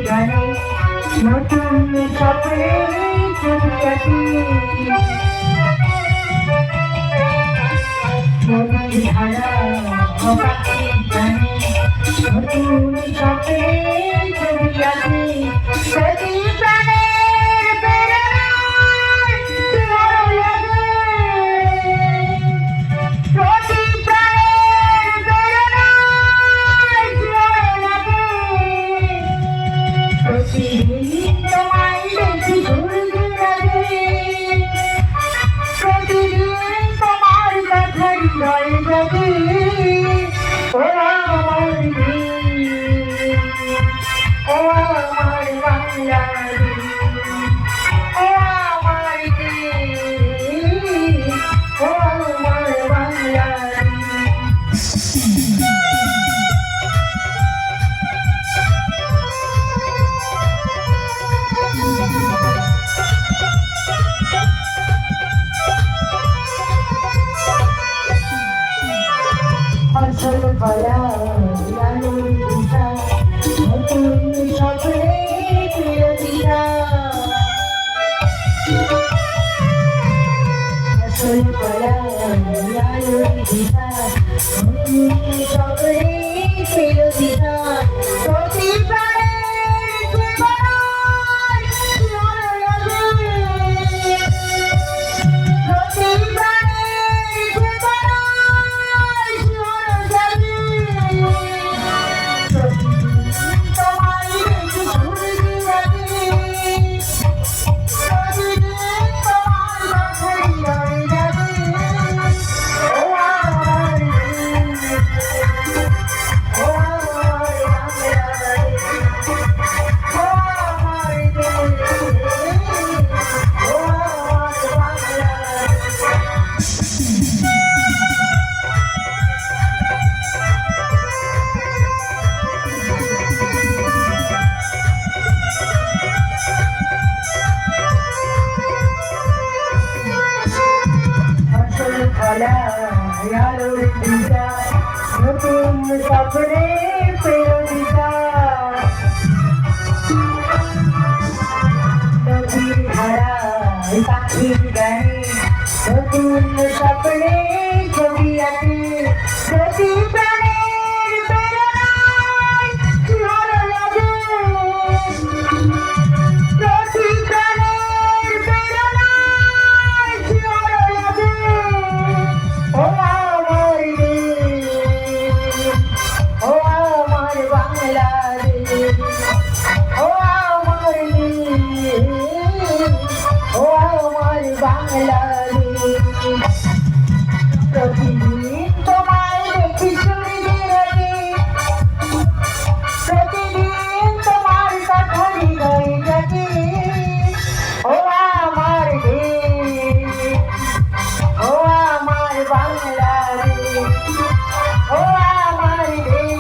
গানে নতুন স্বপ্নে ছবি আঁকি নদীর ধারা পাখির গানে নতুন স্বপ্নে ছবি আঁকি প্রতি প্রাণের প্রেরণায় ভালো লাগে প্রতি প্রাণের প্রেরণায় ভালো লাগে প্রতিদিন তোমায় দেখি ঘুরতে লাগে প্রতিদিন তোমার কথা হৃদয়ে জাগে ও আমার দিন ও আমার বাংলাদেশ ও আমার দিন ও আমার বাংলাদেশ ফসল ফলা লালন দিশা নতুন স্বপ্নে প্রিয় দিশা ফসল ফলা লালন দিশা নতুন স্বপ্নে প্রিয় দিশা প্রতি প্রাণের জীবনায় ভালো লাগে প্রতি প্রাণের জীবনায় ভালো লাগে প্রতিদিন তোমায় দেখি ঘুরতে লাগে প্রতিদিন তোমার কথা হৃদয়ে জাগে ও আমার দিন ও আমার বাংলাদেশ ও আমার দিন ও আমার বাংলাদেশ ফসল ফলা আলোর দিশা নতুন স্বপ্নে প্রিয় দিশা নদীর ধারা পাখির গানে নতুন স্বপ্নে ছবি আঁকি প্রতি প্রাণের প্রেরণায় ভালো লাগে প্রতি প্রাণের প্রেরণায় ভালো লাগে ও আমার দিন ও আমার বাংলাদেশ ও আমার দিন ও আমার বাংলাদেশ প্রতিদিন তোমায় দেখি ঘুরতে লাগে প্রতিদিন তোমার কথা হৃদয়ে জাগে ও আমার দেশ ও আমার বাংলাদেশ ও আমার দেশ